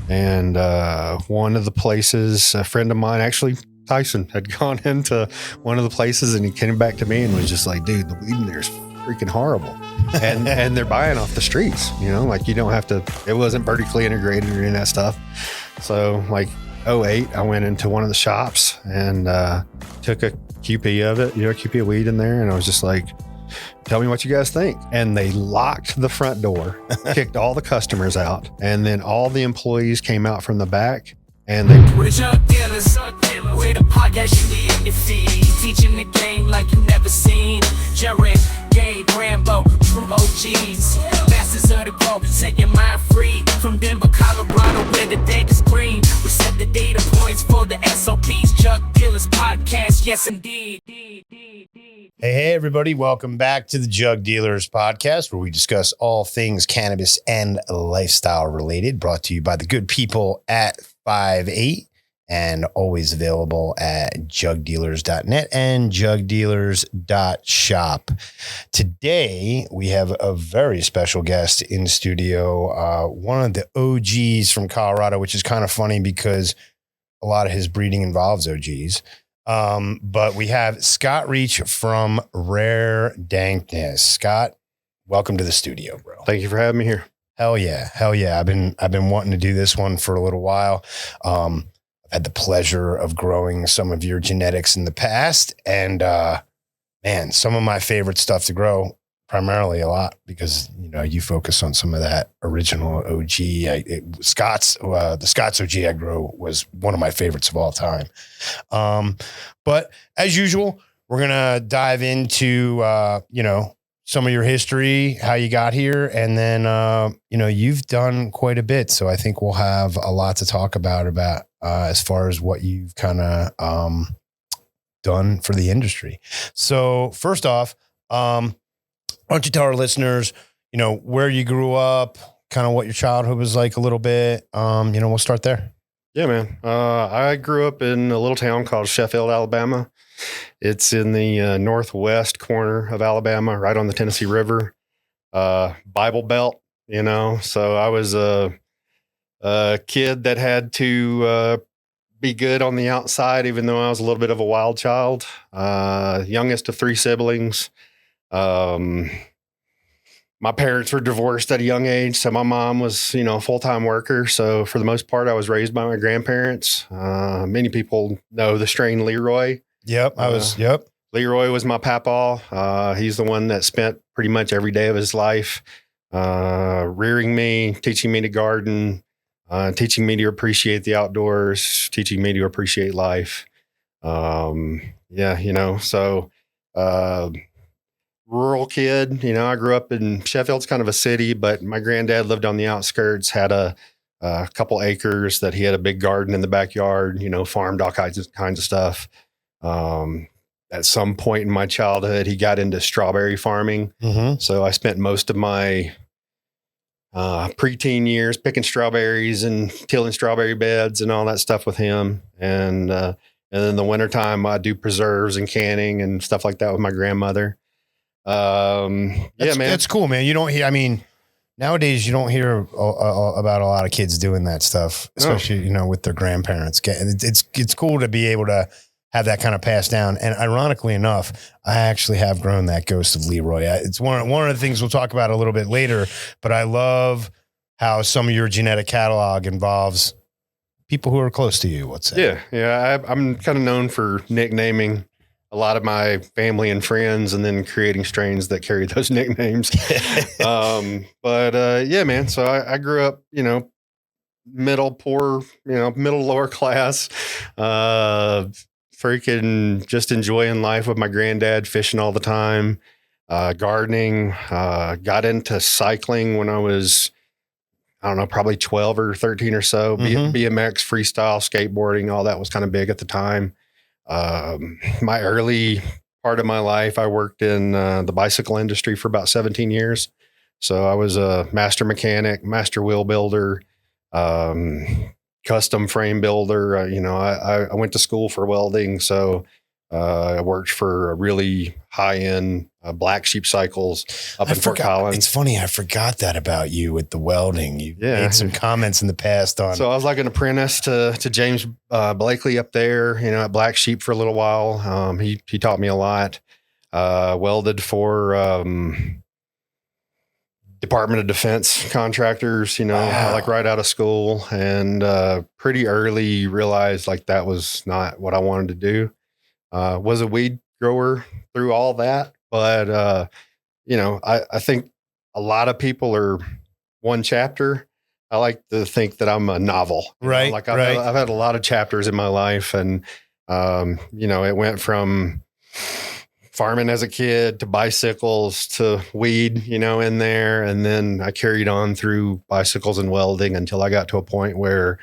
And one of the places, a friend of mine, actually Tyson, had gone into one of the places, and he came back to me and was just like, dude, the weed in there is freaking horrible. And they're buying off the streets, like you don't have to, it wasn't vertically integrated or any of that stuff. So like 2008, I went into one of the shops and took a QP of it, a QP of weed in there. And I was just like, tell me what you guys think. And they locked the front door, kicked all the customers out. And then all the employees came out from the back, and they... We're Jug Dealers, we're the podcast you need in your feed. Teaching the game like you never seen. Jared, Gabe, Rambo, true OGs. Masters of the globe, set your mind free. From Denver, Colorado, where the date is green. We set the data points for the SOPs. Jug Dealers Podcast, yes indeed. Hey, everybody. Welcome back to the Jug Dealers Podcast, where we discuss all things cannabis and lifestyle related, brought to you by the good people at 5-8 and always available at jugdealers.net and jugdealers.shop. Today, we have a very special guest in studio, one of the OGs from Colorado, which is kind of funny because a lot of his breeding involves OGs. But we have Scott Reach from Rare Dankness. Scott, welcome to the studio, bro. Thank you for having me here. Hell yeah. I've been wanting to do this one for a little while. I've had the pleasure of growing some of your genetics in the past, and man, some of my favorite stuff to grow, primarily a lot because you focus on some of that original OG. The Scots OG I grew was one of my favorites of all time. But as usual, we're gonna dive into some of your history, how you got here, and then you've done quite a bit, so I think we'll have a lot to talk about as far as what you've kind of done for the industry. So first off, why don't you tell our listeners, where you grew up, kind of what your childhood was like a little bit. We'll start there. Yeah, man. I grew up in a little town called Sheffield, Alabama. It's in the northwest corner of Alabama, right on the Tennessee River, Bible Belt, So I was a kid that had to be good on the outside, even though I was a little bit of a wild child. Youngest of 3 siblings. My parents were divorced at a young age, so my mom was, a full-time worker. So for the most part, I was raised by my grandparents. Many people know the strain Leroy. Yep. Leroy was my papaw. He's the one that spent pretty much every day of his life rearing me, teaching me to garden, teaching me to appreciate the outdoors, teaching me to appreciate life. Rural kid, I grew up in Sheffield's kind of a city, but my granddad lived on the outskirts, had a couple acres that he had a big garden in the backyard, farmed all kinds of stuff. At some point in my childhood, he got into strawberry farming. Mm-hmm. So I spent most of my preteen years picking strawberries and tilling strawberry beds and all that stuff with him. And then in the wintertime, I do preserves and canning and stuff like that with my grandmother. Man, that's cool, man. You don't hear, nowadays you don't hear about a lot of kids doing that stuff, especially, with their grandparents. It's cool to be able to have that kind of passed down. And ironically enough, I actually have grown that ghost of Leroy. It's one of the things we'll talk about a little bit later, but I love how some of your genetic catalog involves people who are close to you, let's say. Yeah. I'm kind of known for nicknaming a lot of my family and friends, and then creating strains that carry those nicknames. Man. So I grew up, middle lower class, freaking just enjoying life with my granddad, fishing all the time, gardening, got into cycling when I was, probably 12 or 13 or so. Mm-hmm. BMX, freestyle, skateboarding, all that was kind of big at the time. My early part of my life, I worked in the bicycle industry for about 17 years. So I was a master mechanic, master wheel builder, custom frame builder. I went to school for welding. So I worked for a really high-end Black Sheep Cycles up in Fort Collins. It's funny. I forgot that about you with the welding. You made some comments in the past on. So I was like an apprentice to James Blakely up there, at Black Sheep for a little while. He taught me a lot. Welded for Department of Defense contractors, like right out of school, and pretty early realized like that was not what I wanted to do. Was a weed grower through all that, but I think a lot of people are one chapter. I like to think that I'm a novel, right? Like I've had a lot of chapters in my life, and it went from farming as a kid to bicycles to weed, in there. And then I carried on through bicycles and welding until I got to a point where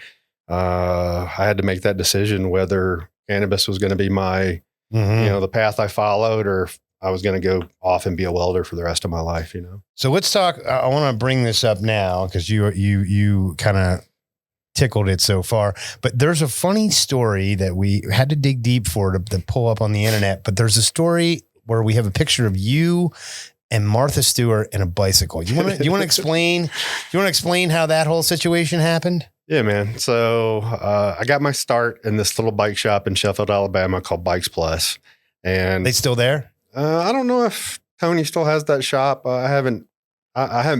I had to make that decision whether cannabis was going to be my, the path I followed, or if I was going to go off and be a welder for the rest of my life, So let's talk. I want to bring this up now because you kind of tickled it so far, but there's a funny story that we had to dig deep for to pull up on the internet. But there's a story where we have a picture of you and Martha Stewart and a bicycle. You want to explain how that whole situation happened? Yeah, man. So I got my start in this little bike shop in Sheffield, Alabama called Bikes Plus, and they still there? I don't know if Tony still has that shop. I haven't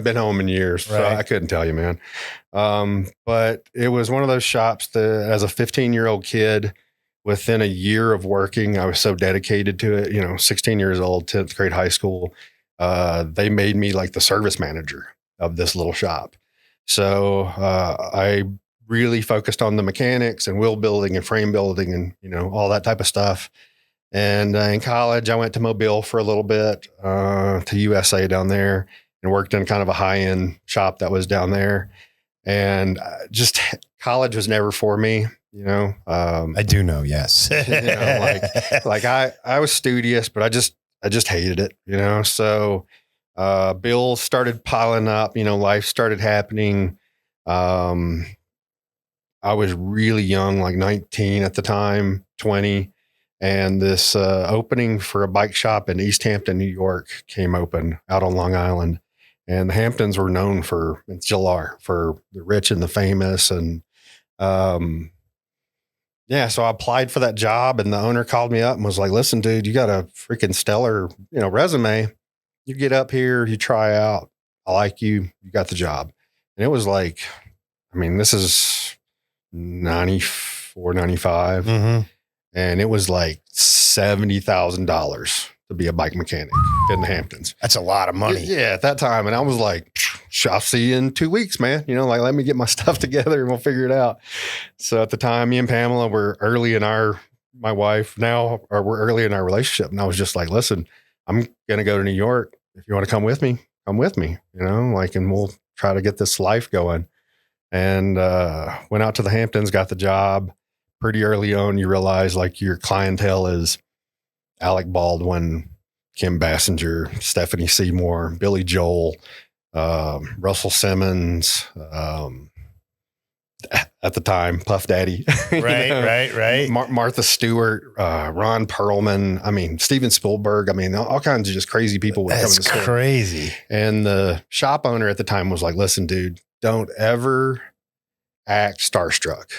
been home in years, so I couldn't tell you, man. But it was one of those shops that as a 15-year-old kid, within a year of working, I was so dedicated to it, 16 years old, 10th grade high school. They made me like the service manager of this little shop. So I really focused on the mechanics and wheel building and frame building and, all that type of stuff. And in college, I went to Mobile for a little bit, to USA down there, and worked in kind of a high-end shop that was down there. And just college was never for me, I do know, yes. like I was studious, but I just hated it, So bills started piling up, life started happening. I was really young, like 19 at the time, 20. And this opening for a bike shop in East Hampton, New York came open out on Long Island. And the Hamptons were known for, and still are, for the rich and the famous. And so I applied for that job, and the owner called me up and was like, listen, dude, you got a freaking stellar, resume. You get up here, you try out. I like you. You got the job. And it was like, this is 94, 95. And it was like $70,000 to be a bike mechanic in the Hamptons. That's a lot of money. Yeah, at that time. And I was like, I'll see you in 2 weeks, man. Let me get my stuff together and we'll figure it out. So at the time, me and Pamela were early in my wife now, or we're early in our relationship. And I was just like, listen, I'm going to go to New York. If you want to come with me, come with me, and we'll try to get this life going. And went out to the Hamptons, got the job. Pretty early on, you realize like your clientele is Alec Baldwin, Kim Basinger, Stephanie Seymour, Billy Joel, Russell Simmons, at the time, Puff Daddy. Right. Martha Stewart, Ron Perlman. Steven Spielberg. All kinds of just crazy people would come to the store. That's crazy. And the shop owner at the time was like, listen, dude, don't ever act starstruck.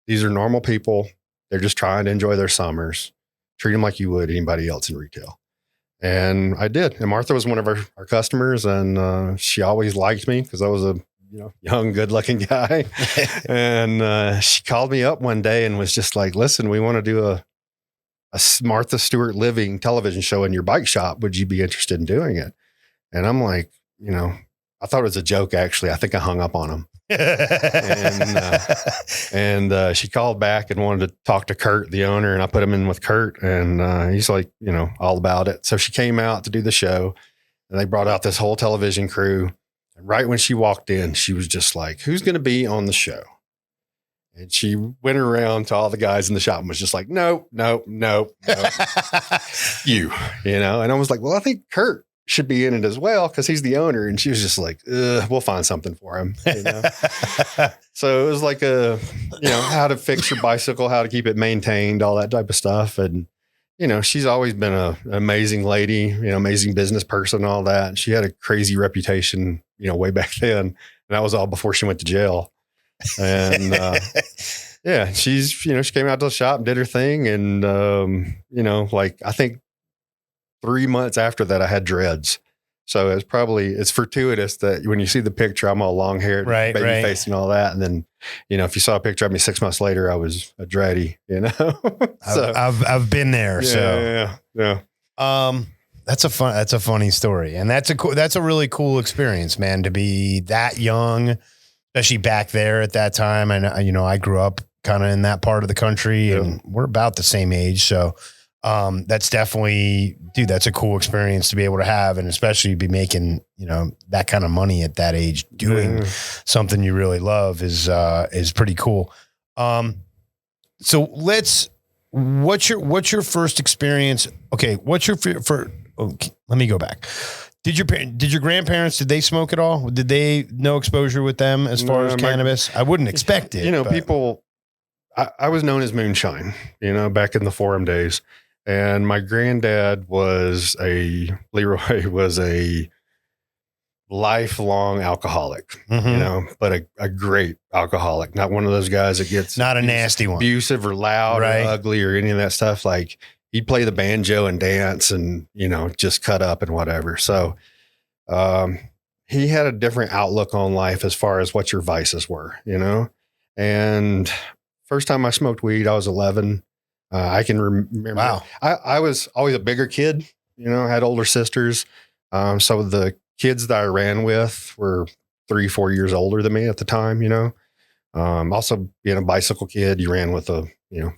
These are normal people. They're just trying to enjoy their summers. Treat them like you would anybody else in retail. And I did. And Martha was one of our customers, and she always liked me because I was a young, good-looking guy. And she called me up one day and was just like, listen, we want to do a Martha Stewart Living television show in your bike shop. Would you be interested in doing it? And I'm like, I thought it was a joke, actually. I think I hung up on him. and she called back and wanted to talk to Kurt, the owner, and I put him in with Kurt, and he's like, all about it. So she came out to do the show, and they brought out this whole television crew. And right when she walked in, she was just like, who's going to be on the show? And she went around to all the guys in the shop and was just like, no, you, And I was like, well, I think Kurt should be in it as well because he's the owner. And she was just like, we'll find something for him. So it was like how to fix your bicycle, how to keep it maintained, all that type of stuff. And she's always been an amazing lady, amazing business person, all that. She had a crazy reputation, way back then. And that was all before she went to jail. And, yeah, she came out to the shop and did her thing. And, I think 3 months after that, I had dreads. So it's fortuitous that when you see the picture, I'm all long haired, baby face and all that. And then, if you saw a picture of me 6 months later, I was a dready, So, I've been there. Yeah. That's a funny story. And that's a really cool experience, man, to be that young, especially back there at that time. And, I grew up kind of in that part of the country and we're about the same age. So, that's definitely, dude, that's a cool experience to be able to have. And especially be making, that kind of money at that age, doing something you really love is pretty cool. So what's your first experience? Okay. Let me go back. Did your grandparents, did they smoke at all? Did they no exposure with them as far as cannabis? I wouldn't expect it. People, I was known as Moonshine, back in the forum days. And my granddad Leroy was a lifelong alcoholic, but a great alcoholic, not one of those guys that gets not a nasty one, abusive or loud or ugly or any of that stuff. Like he'd play the banjo and dance and, just cut up and whatever. So, he had a different outlook on life as far as what your vices were, and first time I smoked weed, I was 11. I can remember. Wow. I was always a bigger kid, had older sisters. So the kids that I ran with were 3-4 years older than me at the time, also being a bicycle kid, you ran with a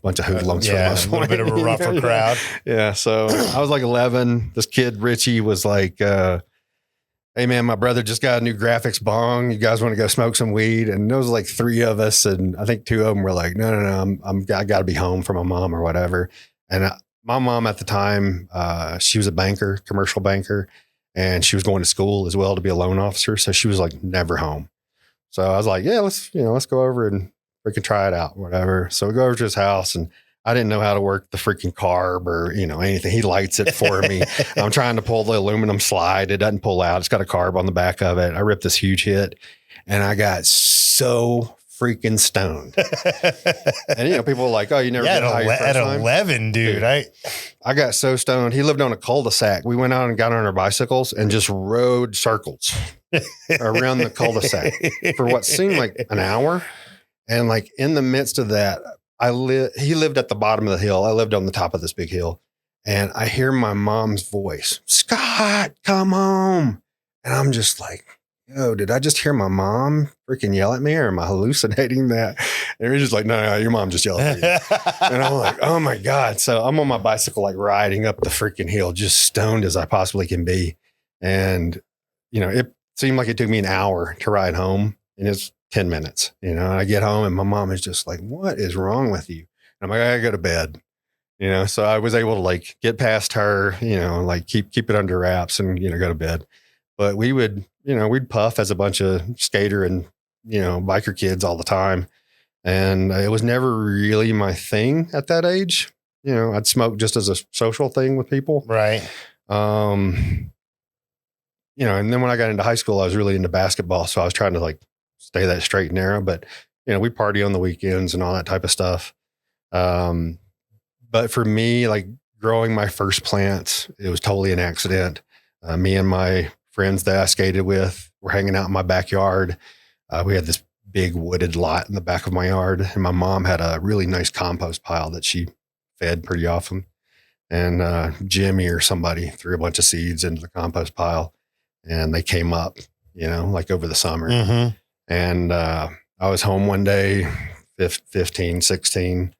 bunch of hoodlums. A little bit of a rougher crowd. Yeah. So I was like 11. This kid, Richie, was like, hey man, my brother just got a new graphics bong. You guys want to go smoke some weed? And there was like 3 of us. And I think 2 of them were like, no, I got to be home for my mom or whatever. And my mom at the time, she was a banker, commercial banker, and she was going to school as well to be a loan officer. So she was like never home. So I was like, yeah, let's go over and freaking try it out, whatever. So we go over to his house and I didn't know how to work the freaking carb or, anything. He lights it for me. I'm trying to pull the aluminum slide. It doesn't pull out. It's got a carb on the back of it. I ripped this huge hit and I got so freaking stoned. And, people were like, oh, you never did high your first at time? 11, dude. I got so stoned. He lived on a cul-de-sac. We went out and got on our bicycles and just rode circles around the cul-de-sac for what seemed like an hour. And like in the midst of that, he lived at the bottom of the hill. I lived on the top of this big hill and I hear my mom's voice, Scott, come home. And I'm just like, yo, did I just hear my mom freaking yell at me or am I hallucinating that? And he's just like, no, your mom just yelled at you. And I'm like, oh my God. So I'm on my bicycle, like riding up the freaking hill, just stoned as I possibly can be. And, it seemed like it took me an hour to ride home and it's 10 minutes, I get home and my mom is just like, what is wrong with you? And I'm like, I gotta go to bed, so I was able to like get past her, like keep it under wraps and, go to bed. But we would, we'd puff as a bunch of skater and, biker kids all the time. And it was never really my thing at that age. I'd smoke just as a social thing with people. Right. And then when I got into high school, I was really into basketball. So I was trying to like stay that straight and narrow, but we party on the weekends and all that type of stuff. But for me, like growing my first plants, it was totally an accident. Me and my friends that I skated with were hanging out in my backyard. We had this big wooded lot in the back of my yard and my mom had a really nice compost pile that she fed pretty often. And Jimmy or somebody threw a bunch of seeds into the compost pile and they came up, like over the summer. Mm-hmm. And I was home one day, 15, 16.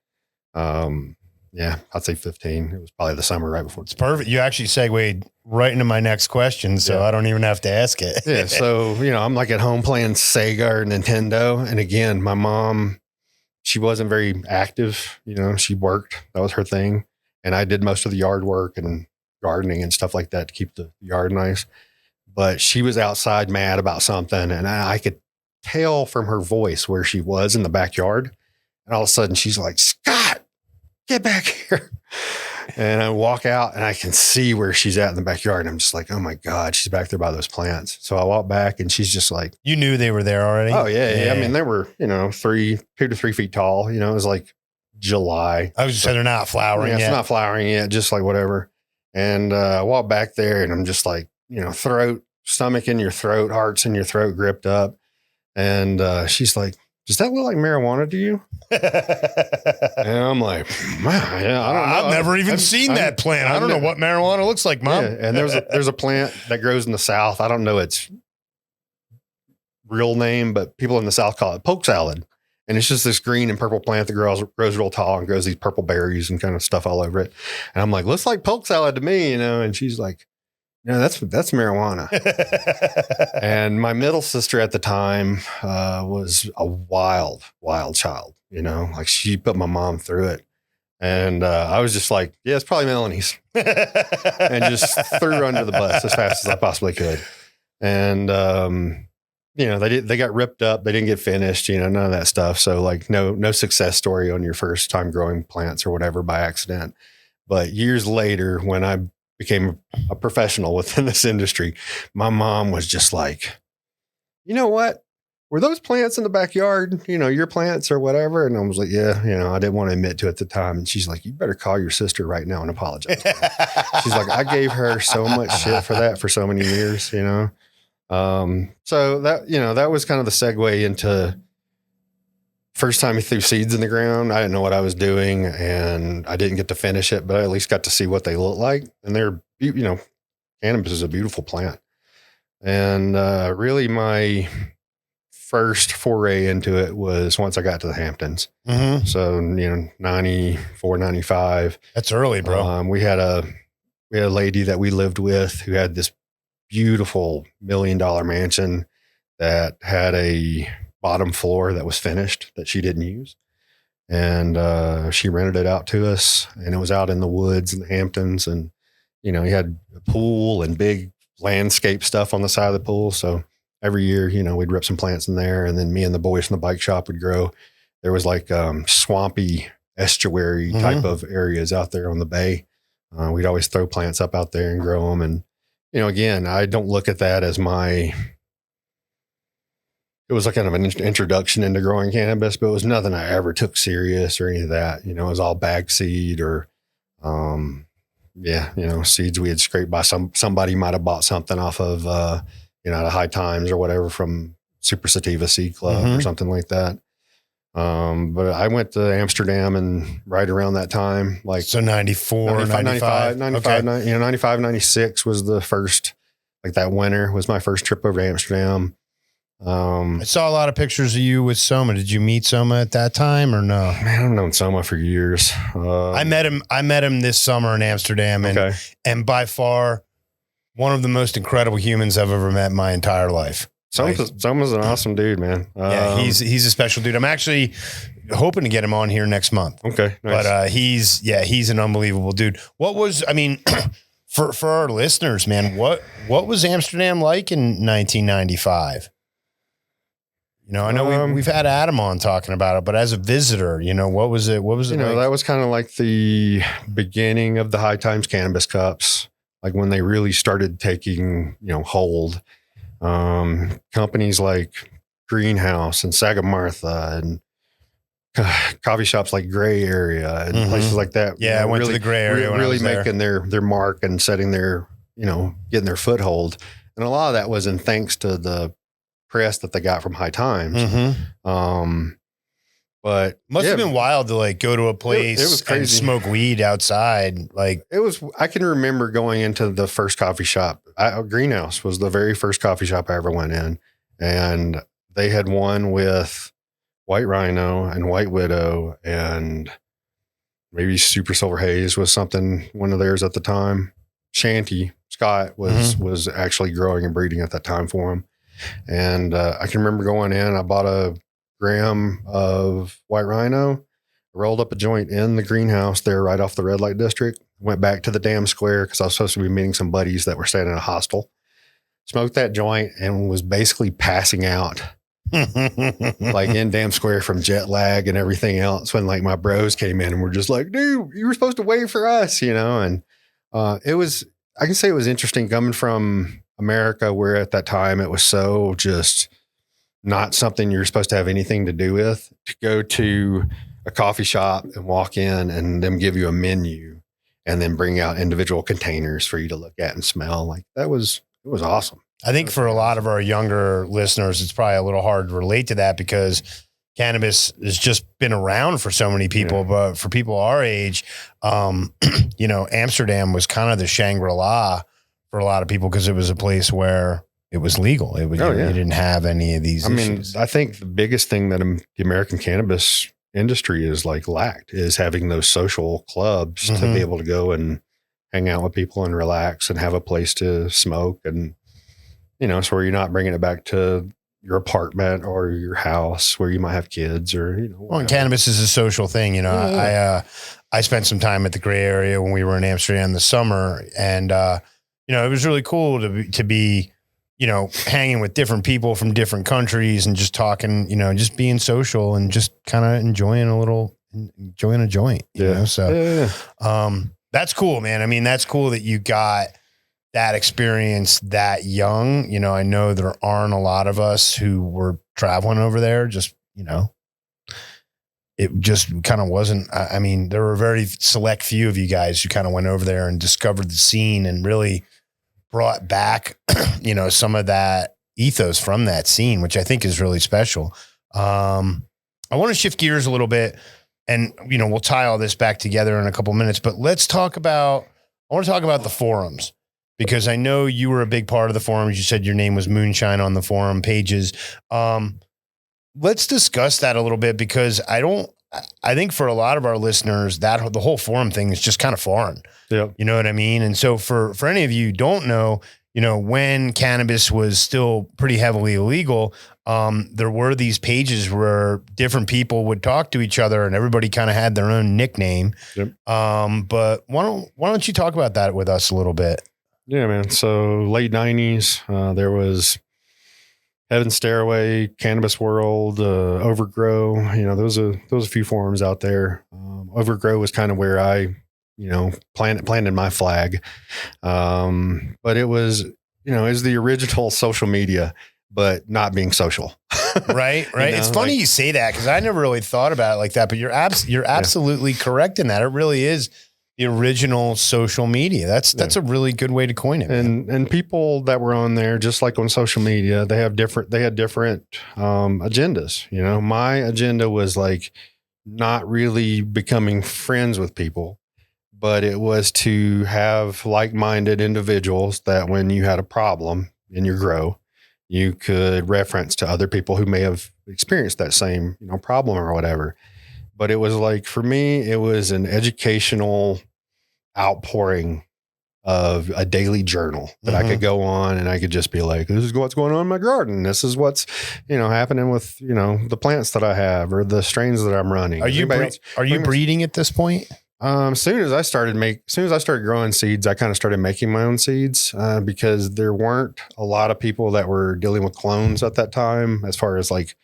Yeah, I'd say 15. It was probably the summer right before. It's perfect. You actually segued right into my next question, so I don't even have to ask it. Yeah, so, I'm like at home playing Sega or Nintendo. And again, my mom, she wasn't very active. She worked. That was her thing. And I did most of the yard work and gardening and stuff like that to keep the yard nice. But she was outside mad about something. And I could tell from her voice where she was in the backyard. And all of a sudden she's like, Scott, get back here. And I walk out and I can see where she's at in the backyard. And I'm just like, oh my God, she's back there by those plants. So I walk back and she's just like, You knew they were there already? oh yeah. I mean, they were, 2 to 3 feet tall. It was like July. I was just saying they're not flowering Yeah, yet. it's not flowering yet, just like whatever. And I walk back there and I'm just like, stomach in your throat, heart's in your throat, gripped up. And she's like, does that look like marijuana to you? And I'm like, wow, yeah, I don't know. I've never even seen that plant. I don't know what marijuana looks like, Mom. Yeah, and there's a plant that grows in the South. I don't know its real name, but people in the South call it poke salad. And it's just this green and purple plant that grows real tall and grows these purple berries and kind of stuff all over it. And I'm like, looks like poke salad to me, And she's like, no, that's marijuana. And my middle sister at the time was a wild child, like she put my mom through it. And I was just like, yeah, it's probably Melanie's. And just threw her under the bus as fast as I possibly could. And, they got ripped up. They didn't get finished, none of that stuff. So like no success story on your first time growing plants or whatever by accident. But years later, when I became a professional within this industry, my mom was just like, you know what? Were those plants in the backyard, your plants or whatever? And I was like, yeah, I didn't want to admit to it at the time. And she's like, you better call your sister right now and apologize. She's like, I gave her so much shit for that for so many years, So that, that was kind of the segue into first time he threw seeds in the ground. I didn't know what I was doing and I didn't get to finish it, but I at least got to see what they look like. And they're, cannabis is a beautiful plant. And really my first foray into it was once I got to the Hamptons. Mm-hmm. So, 94, 95. That's early, bro. We had a lady that we lived with who had this beautiful $1 million mansion that had a bottom floor that was finished that she didn't use. And she rented it out to us, and it was out in the woods in the Hamptons. And, he had a pool and big landscape stuff on the side of the pool. So every year, we'd rip some plants in there, and then me and the boys from the bike shop would grow. There was like swampy estuary type of areas out there on the bay. We'd always throw plants up out there and grow them. And, again, I don't look at that as it was like kind of an introduction into growing cannabis, but it was nothing I ever took serious or any of that. It was all bag seed or, seeds we had scraped by somebody might've bought something off of, the High Times or whatever from Super Sativa Seed Club or something like that. But I went to Amsterdam and right around that time, like so 94, 95, 96 was the first, like that winter was my first trip over to Amsterdam. I saw a lot of pictures of you with Soma. Did you meet Soma at that time or no? Man, I've known Soma for years. I met him this summer in Amsterdam, and by far one of the most incredible humans I've ever met in my entire life. Soma's an awesome dude, man. Yeah, he's a special dude. I'm actually hoping to get him on here next month. Okay, nice. But he's an unbelievable dude. For our listeners, man, what was Amsterdam like in 1995? I know we've had Adam on talking about it, but as a visitor, what was it? What was it? Like? That was kind of like the beginning of the High Times Cannabis Cups, like when they really started taking, hold. Companies like Greenhouse and Sagamartha and coffee shops like Gray Area and places like that. Yeah, I went to the Gray Area. Really making their mark and setting their, getting their foothold. And a lot of that was in thanks to the press that they got from High Times. But must have been wild to like go to a place it was crazy. And smoke weed outside. Like I can remember going into the first coffee shop. Greenhouse was the very first coffee shop I ever went in, and they had one with White Rhino and White Widow, and maybe Super Silver Haze was one of theirs at the time. Shanty Scott was actually growing and breeding at that time for him. And I can remember going in, I bought a gram of White Rhino, rolled up a joint in the greenhouse there right off the red light district, went back to the damn square because I was supposed to be meeting some buddies that were staying in a hostel, smoked that joint and was basically passing out like in Damn Square from jet lag and everything else, when like my bros came in and were just like, dude, you were supposed to wait for us, you know? And I can say it was interesting coming from America, where at that time it was so just not something you're supposed to have anything to do with, to go to a coffee shop and walk in and them give you a menu and then bring out individual containers for you to look at and smell. Like it was awesome. I think for a lot of our younger listeners, it's probably a little hard to relate to that because cannabis has just been around for so many people. Yeah. But for people our age, you know, Amsterdam was kind of the Shangri-La for a lot of people because it was a place where it was legal. It was, you didn't have any of these issues. I think the biggest thing that the American cannabis industry is like lacked is having those social clubs to be able to go and hang out with people and relax and have a place to smoke. And, you know, so where you're not bringing it back to your apartment or your house where you might have kids or, you know. Well, and cannabis is a social thing. You know, I spent some time at the gray area when we were in Amsterdam this summer, and, you know, it was really cool to be, you know, hanging with different people from different countries and just talking, you know, just being social and just kind of enjoying a joint, you know? So, that's cool, man. I mean, that's cool that you got that experience that young. You know, I know there aren't a lot of us who were traveling over there. Just, you know, it just kind of wasn't. I mean, there were a very select few of you guys who kind of went over there and discovered the scene and really brought back, you know, some of that ethos from that scene, which I think is really special. I want to shift gears a little bit, and, you know, we'll tie all this back together in a couple minutes, but I want to talk about the forums, because I know you were a big part of the forums. You said your name was Moonshine on the forum pages. Let's discuss that a little bit, because I think for a lot of our listeners, that the whole forum thing is just kind of foreign. Yeah. You know what I mean? And so for any of you who don't know, you know, when cannabis was still pretty heavily illegal, there were these pages where different people would talk to each other and everybody kind of had their own nickname. Yep. But why don't you talk about that with us a little bit? Yeah, man. So late 90s, there was Heaven Stairway, Cannabis World, Overgrow. You know, there was a few forums out there. Overgrow was kind of where I, you know, planted my flag. But it was, you know, the original social media, but not being social. Right. You know, it's funny you say that, because I never really thought about it like that, but you're absolutely correct in that. It really is the original social media. That's a really good way to coin it. And people that were on there, just like on social media, they had different agendas. You know, my agenda was like not really becoming friends with people, but it was to have like-minded individuals that when you had a problem in your grow, you could reference to other people who may have experienced that same, you know, problem or whatever. But it was like, for me, it was an educational outpouring of a daily journal that I could go on and I could just be like, this is what's going on in my garden. This is what's, you know, happening with, you know, the plants that I have or the strains that I'm running. Are you breeding at this point? As soon as I started growing seeds, I kind of started making my own seeds, because there weren't a lot of people that were dealing with clones at that time, as far as like,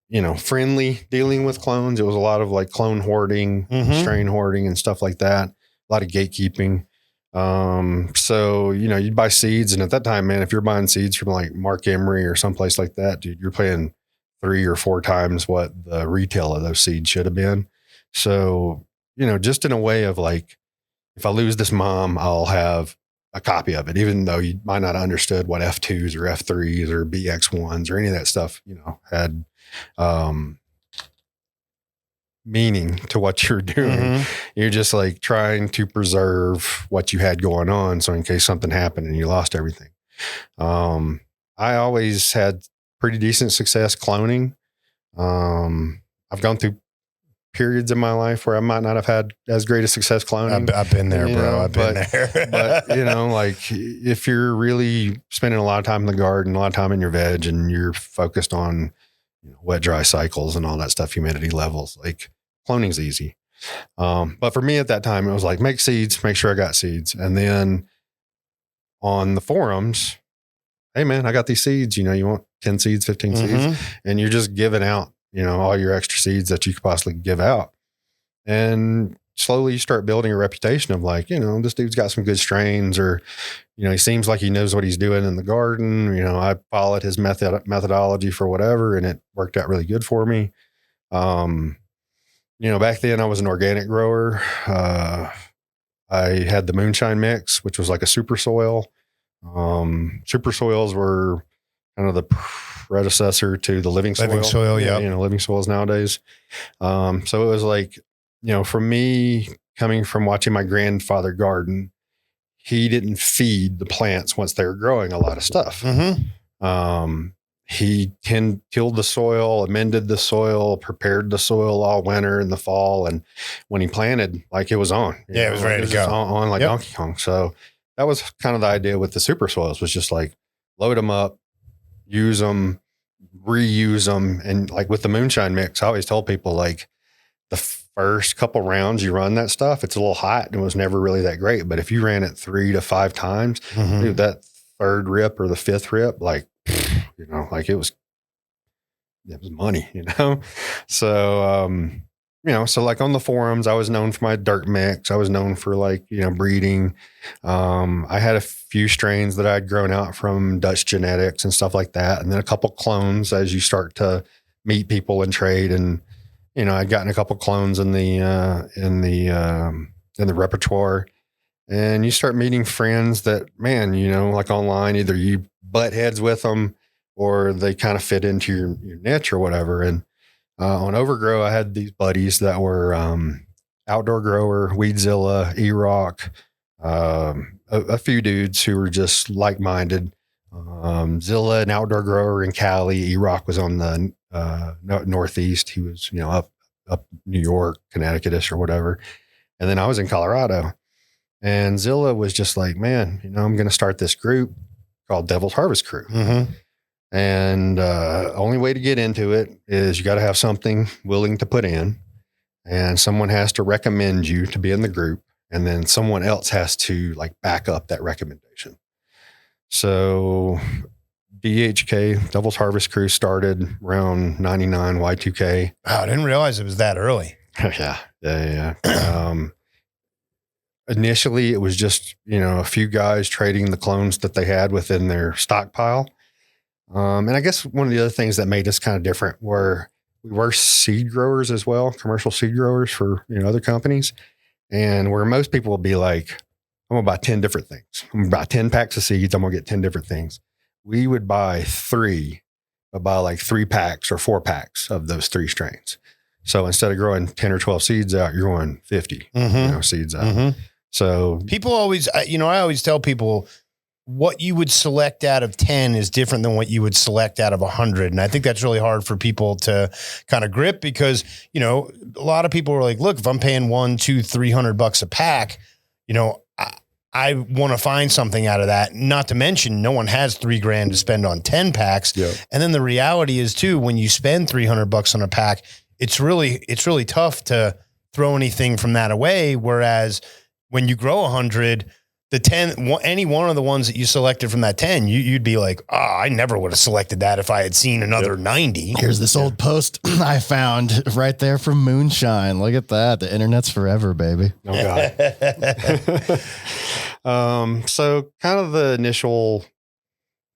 you know, friendly dealing with clones. It was a lot of like clone hoarding, strain hoarding and stuff like that. A lot of gatekeeping. So, you know, you'd buy seeds. And at that time, man, if you're buying seeds from like Mark Emery or someplace like that, dude, you're paying 3 or 4 times what the retail of those seeds should have been. So, you know, just in a way of like, if I lose this mom, I'll have a copy of it, even though you might not have understood what F2s or F3s or BX1s or any of that stuff, you know, had meaning to what you're doing. You're just like trying to preserve what you had going on. So in case something happened and you lost everything. I always had pretty decent success cloning. I've gone through periods in my life where I might not have had as great a success cloning. I've been there, bro. I've been there. But, you know, like if you're really spending a lot of time in the garden, a lot of time in your veg, and you're focused on, you know, wet, dry cycles and all that stuff, humidity levels, like cloning's easy. But for me at that time, it was like, make seeds, make sure I got seeds. And then on the forums, hey man, I got these seeds, you want 10 seeds, 15 seeds, and you're just giving out, all your extra seeds that you could possibly give out. And slowly you start building a reputation of like, this dude's got some good strains, or, he seems like he knows what he's doing in the garden. I followed his methodology for whatever, and it worked out really good for me. Back then I was an organic grower. I had the moonshine mix, which was like a super soil. Super soils were kind of the predecessor to the living soil. Living soil, yeah. Living soils nowadays. So it was like, for me, coming from watching my grandfather garden, he didn't feed the plants once they were growing a lot of stuff. He tilled the soil, amended the soil, prepared the soil all winter and the fall. And when he planted, like it was on. It was ready to go. On like Donkey Kong. So that was kind of the idea with the super soils, was just like load them up, use them, reuse them. And like with the moonshine mix, I always tell people like the first couple rounds you run that stuff, it's a little hot and it was never really that great. But if you ran it 3 to 5 times, dude, that third rip or the fifth rip, like, like it was money, So, so like on the forums, I was known for my dirt mix. I was known for like, breeding. I had a few strains that I'd grown out from Dutch Genetics and stuff like that. And then a couple clones as you start to meet people and trade. And, I'd gotten a couple clones in the repertoire. And you start meeting friends that, man, like online, either you butt heads with them or they kind of fit into your niche or whatever. And on Overgrow, I had these buddies that were outdoor grower, Weedzilla, E-Rock, a few dudes who were just like-minded. Zilla, an outdoor grower in Cali. E-Rock was on the Northeast. He was, up New York, Connecticut or whatever. And then I was in Colorado. And Zilla was just like, man, I'm going to start this group called Devil's Harvest Crew. And only way to get into it is you got to have something willing to put in, and someone has to recommend you to be in the group, and then someone else has to like back up that recommendation. So DHK, Devil's Harvest Crew, started around 99 Y2K. Wow, I didn't realize it was that early. Yeah. Initially, it was just, a few guys trading the clones that they had within their stockpile. And I guess one of the other things that made us kind of different were we were seed growers as well, commercial seed growers for, other companies. And where most people will be like, I'm going to buy 10 different things. I'm going to buy 10 packs of seeds. I'm going to get 10 different things. We would buy 3, but buy like 3 packs or 4 packs of those 3 strains. So instead of growing 10 or 12 seeds out, you're growing 50 seeds out. So people always, I always tell people what you would select out of 10 is different than what you would select out of 100. And I think that's really hard for people to kind of grip because, a lot of people are like, look, if I'm paying $100, $200, $300 a pack, I want to find something out of that. Not to mention no one has $3,000 to spend on 10 packs. Yep. And then the reality is too, when you spend $300 on a pack, it's really tough to throw anything from that away. Whereas when you grow 100, the 10, any one of the ones that you selected from that 10, you'd be like, I never would have selected that if I had seen another 90. Here's this old post I found right there from Moonshine. Look at that. The internet's forever, baby. Oh God. So kind of the initial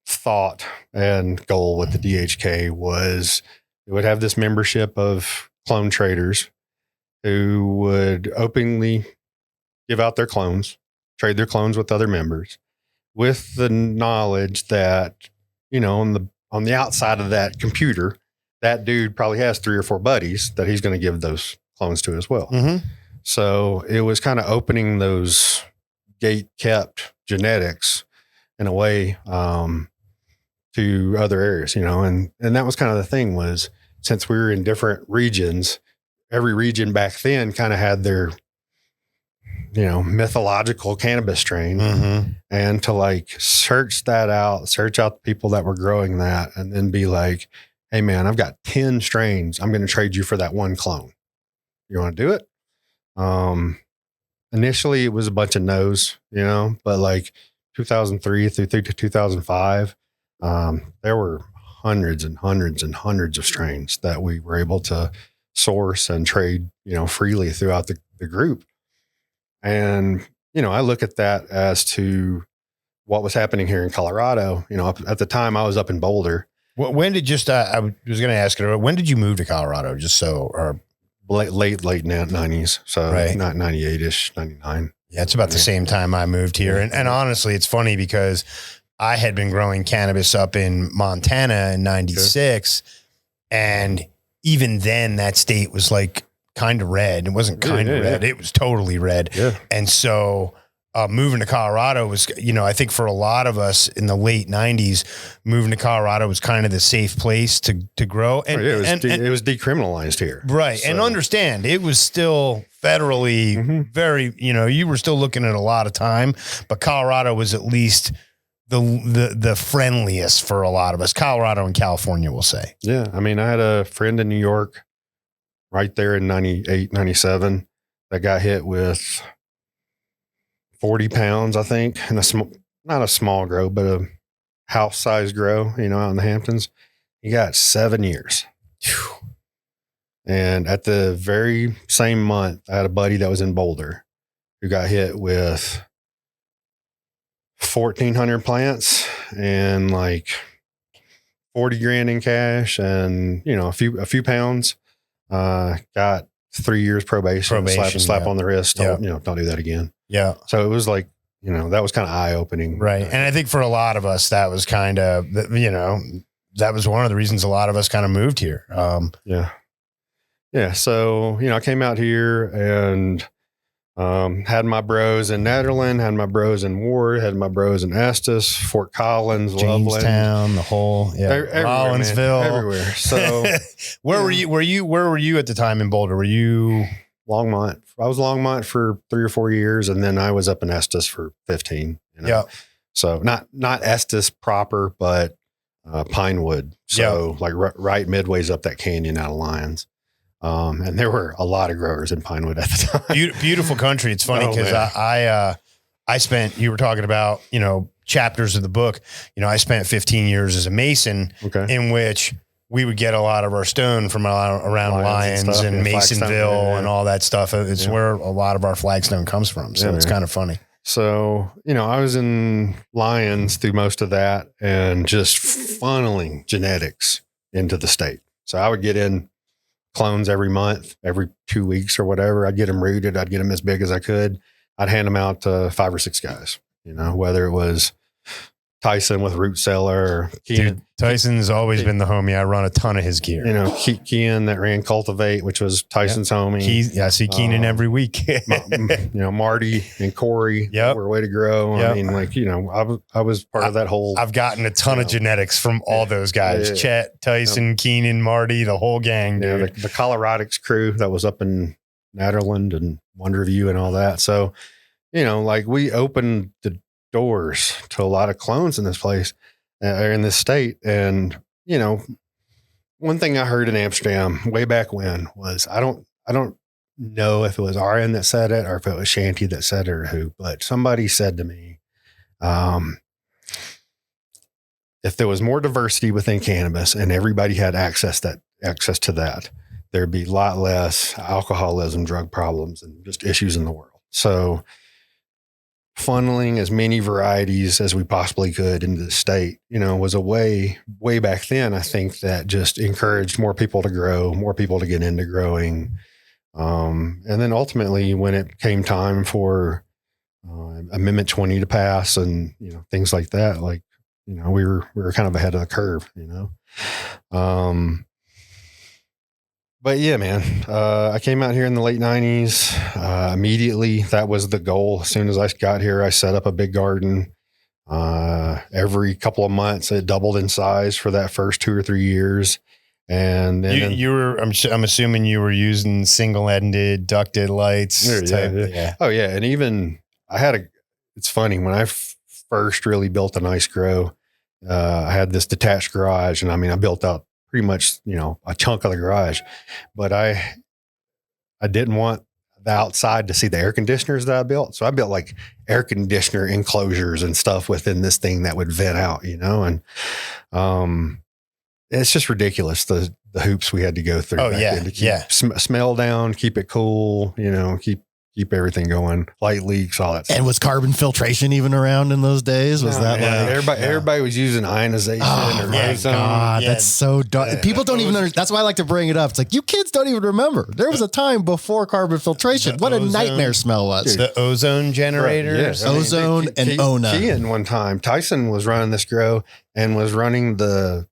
thought and goal with the DHK was it would have this membership of clone traders who would openly give out their clones, trade their clones with other members, with the knowledge that, on the outside of that computer, that dude probably has 3 or 4 buddies that he's going to give those clones to as well. So it was kind of opening those gate kept genetics in a way, to other areas, and that was kind of the thing was since we were in different regions, every region back then kind of had their, mythological cannabis strain, and to like search out the people that were growing that and then be like, hey man, I've got 10 strains. I'm going to trade you for that one clone. You want to do it? Initially it was a bunch of no's, but like 2003 through 2005, there were hundreds and hundreds and hundreds of strains that we were able to source and trade, freely throughout the group. And, I look at that as to what was happening here in Colorado. At the time I was up in Boulder. When did I was going to ask you, when did you move to Colorado? Or late 90s. So right. Not 98-ish, 99. Yeah. It's about the same time I moved here. And honestly, it's funny because I had been growing cannabis up in Montana in 96. Sure. And even then that state was like kind of red. It wasn't kind of red. Yeah. It was totally red. Yeah. And so moving to Colorado was, I think for a lot of us in the late 90s, moving to Colorado was kind of the safe place to grow. And, it was decriminalized here. Right. So. And understand, it was still federally very, you were still looking at a lot of time, but Colorado was at least the friendliest for a lot of us. Colorado and California, we'll say. Yeah. I mean, I had a friend in New York right there in 98, 97 that got hit with 40 pounds, I think, and not a small grow, but a house-sized grow, out in the Hamptons. He got 7 years. Whew. And at the very same month, I had a buddy that was in Boulder who got hit with 1,400 plants and like 40 grand in cash and, a few pounds. Got 3 years probation slap on the wrist. Don't do that again. Yeah. So it was like, that was kind of eye opening. Right. And I think for a lot of us, that was kind of, that was one of the reasons a lot of us kind of moved here. Yeah. Yeah. So, I came out here and had my bros in Nederland, had my bros in Ward, had my bros in Estes, Fort Collins, Jamestown, the whole, Rollinsville, everywhere. So where were you at the time in Boulder? Were you Longmont? I was Longmont for 3 or 4 years, and then I was up in Estes for 15. Yeah. So not Estes proper, but Pinewood. So like right midways up that canyon out of Lyons. And there were a lot of growers in Pinewood at the time. Beautiful country. It's funny because I spent, you were talking about, chapters of the book, I spent 15 years as a Mason in which we would get a lot of our stone from around Lyons and Masonville and all that stuff. It's where a lot of our flagstone comes from. So it's kind of funny. So, I was in Lyons through most of that and just funneling genetics into the state. So I would get in clones every month, every 2 weeks or whatever. I'd get them rooted. I'd get them as big as I could. I'd hand them out to 5 or 6 guys, whether it was Tyson with Root Cellar or Keenan. Dude, Tyson's always been the homie. I run a ton of his gear. Keenan that ran Cultivate, which was Tyson's homie. I see Keenan every week. Marty and Corey were a way to grow. I mean, I was part of that whole. I've gotten a ton of genetics from all those guys. Chet, Tyson, Keenan, Marty, the whole gang, dude. The Coloradix crew that was up in Nederland and Wonderview and all that. So, we opened the doors to a lot of clones in this place or in this state. And, one thing I heard in Amsterdam way back when was, I don't know if it was RN that said it or if it was Shanty that said it or who, but somebody said to me, if there was more diversity within cannabis and everybody had access to that, there'd be a lot less alcoholism, drug problems, and just issues in the world. So funneling as many varieties as we possibly could into the state, was a way back then, I think, that just encouraged more people to grow, more people to get into growing. And then ultimately when it came time for Amendment 20 to pass and, things like that, we were kind of ahead of the curve, But yeah, man, I came out here in the late 90s. Immediately, that was the goal. As soon as I got here, I set up a big garden. Every couple of months, it doubled in size for that first 2 or 3 years. And then I'm assuming you were using single-ended ducted lights. Yeah. Oh yeah. And even it's funny, when I first really built a nice grow, I had this detached garage, and I built out pretty much, a chunk of the garage, but I didn't want the outside to see the air conditioners that I built. So I built like air conditioner enclosures and stuff within this thing that would vent out, and it's just ridiculous the hoops we had to go through. Oh, back yeah, then to keep yeah. Smell down, keep it cool, keep everything going, light leaks, all that stuff. And was carbon filtration even around in those days? Was that like everybody was using ionization or my ozone. God, Yeah. that's so dumb. People don't even understand. That's why I like to bring it up. It's like, you kids don't even remember. There was a time before carbon filtration. What a nightmare smell was. The ozone generators. Yeah. Ozone and Ona. Kean one time, Tyson was running this grow and was running the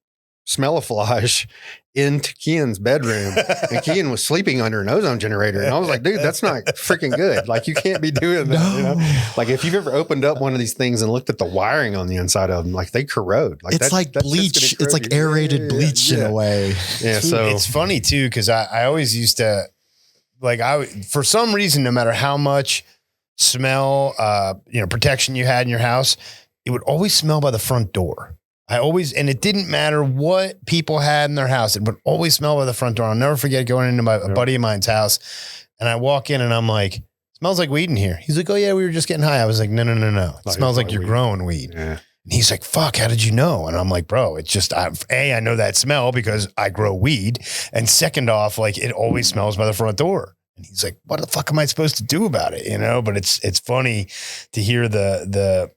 smelliflage into Kean's bedroom, and Kean was sleeping under an ozone generator. And I was like, dude, that's not freaking good. Like, you can't be doing that. Like, if you've ever opened up one of these things and looked at the wiring on the inside of them, like, they corrode. Like, It's like bleach. It's like aerated bleach in a way. Yeah. So It's funny too, because I always used to, like, for some reason, no matter how much smell, protection you had in your house, it would always smell by the front door. And it didn't matter what people had in their house. It would always smell by the front door. I'll never forget going into a buddy of mine's house, and I walk in and I'm like, smells like weed in here. He's like, oh yeah, we were just getting high. I was like, no. It smells like you're growing weed. Yeah. And he's like, fuck, how did you know? And I'm like, bro, it's just, I know that smell because I grow weed. And second off, like, it always smells by the front door. And he's like, what the fuck am I supposed to do about it? But it's funny to hear the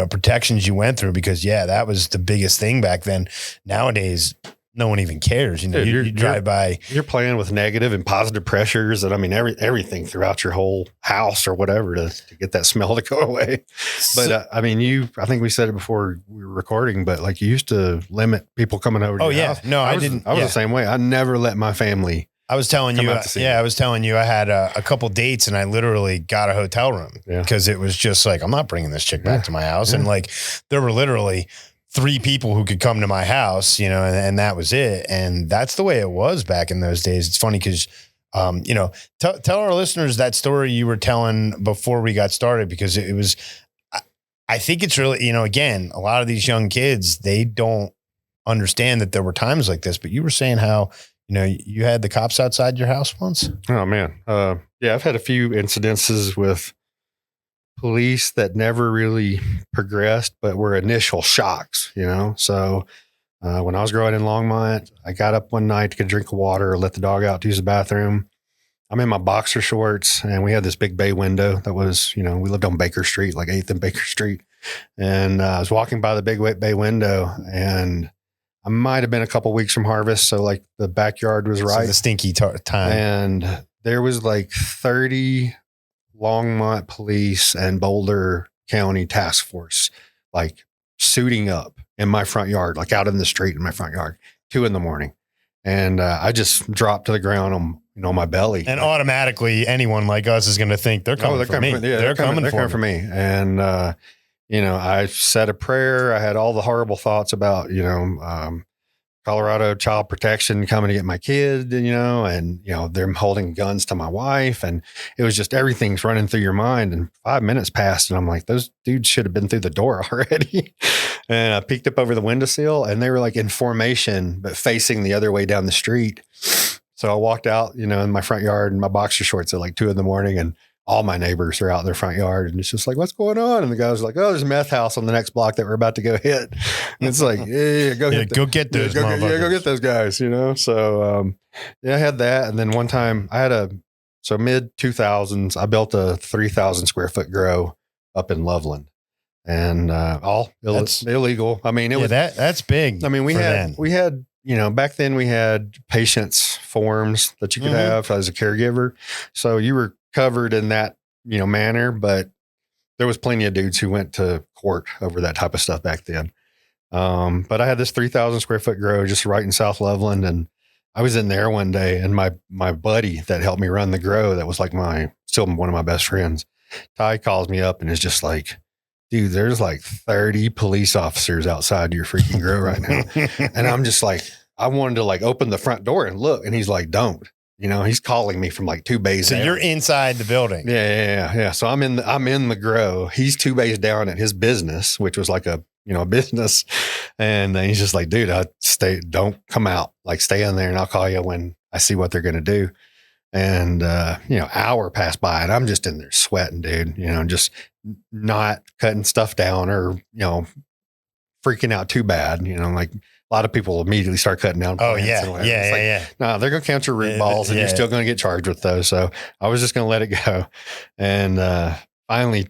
protections you went through, because that was the biggest thing back then. Nowadays, no one even cares. Dude, you drive by. You're playing with negative and positive pressures, and I mean everything throughout your whole house or whatever to get that smell to go away. But I think we said it before we were recording, but like, you used to limit people coming over to your house. No, I didn't. I was the same way. I never let my family. I was telling you, I had a couple dates and I literally got a hotel room because it was just like, I'm not bringing this chick back to my house. And like, there were literally 3 people who could come to my house, and that was it. And that's the way it was back in those days. It's funny because, tell our listeners that story you were telling before we got started, because it was, I think it's really, again, a lot of these young kids, they don't understand that there were times like this, but you were saying how, you had the cops outside your house once? Oh, man. I've had a few incidences with police that never really progressed, but were initial shocks, So when I was growing in Longmont, I got up one night to get a drink of water, let the dog out to use the bathroom. I'm in my boxer shorts, and we had this big bay window that was, we lived on Baker Street, like 8th and Baker Street. And I was walking by the big bay window, and I might have been a couple weeks from harvest. So like, the backyard was right. So the stinky time. And there was like 30 Longmont police and Boulder County task force, like, suiting up in my front yard, like out in the street in my front yard, 2 a.m. And I just dropped to the ground on my belly. And automatically anyone like us is going to think they're coming for me. They're coming for me. And, I said a prayer. I had all the horrible thoughts about, Colorado child protection coming to get my kid, and them holding guns to my wife. And it was just, everything's running through your mind. And 5 minutes passed, and I'm like, those dudes should have been through the door already. And I peeked up over the windowsill, and they were like in formation, but facing the other way down the street. So I walked out, in my front yard in my boxer shorts at like 2 a.m, and all my neighbors are out in their front yard, and it's just like, what's going on? And the guy was like, oh, there's a meth house on the next block that we're about to go hit. And it's like, go get those. Go get those guys, So, I had that. And then one time so mid 2000s, I built a 3,000 square foot grow up in Loveland, and all illegal. I mean, it was that's big. I mean, we had, back then we had patients forms that you could have as a caregiver. So you were covered in that, manner, but there was plenty of dudes who went to court over that type of stuff back then. But I had this 3,000 square foot grow just right in South Loveland. And I was in there one day, and my buddy that helped me run the grow, that was like still one of my best friends, Ty, calls me up and is just like, dude, there's like 30 police officers outside your freaking grow right now. And I'm just like, I wanted to like open the front door and look, and he's like, don't. He's calling me from like 2 bays down. So you're inside the building. Yeah. So I'm in the grow. He's 2 bays down at his business, which was like a business. And then he's just like, dude, don't come out. Like, stay in there, and I'll call you when I see what they're going to do. And, hour passed by and I'm just in there sweating, dude, just not cutting stuff down or, freaking out too bad, like a lot of people immediately start cutting down. Oh yeah. Yeah. No, they're going to count your root balls and you're still going to get charged with those. So I was just going to let it go. And, finally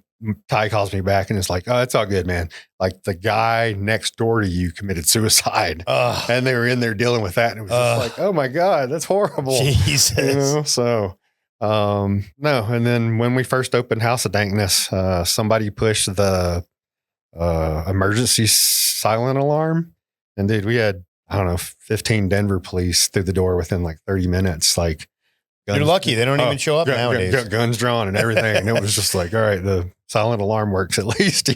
Ty calls me back and it's like, oh, it's all good, man. Like the guy next door to you committed suicide and they were in there dealing with that. And it was just like, oh my God, that's horrible. Jesus. So, no. And then when we first opened House of Dankness, somebody pushed the, emergency silent alarm. And dude, we had, 15 Denver police through the door within like 30 minutes. Like, you're lucky. They don't even show up nowadays. Guns drawn and everything. And it was just like, all right, the silent alarm works at least,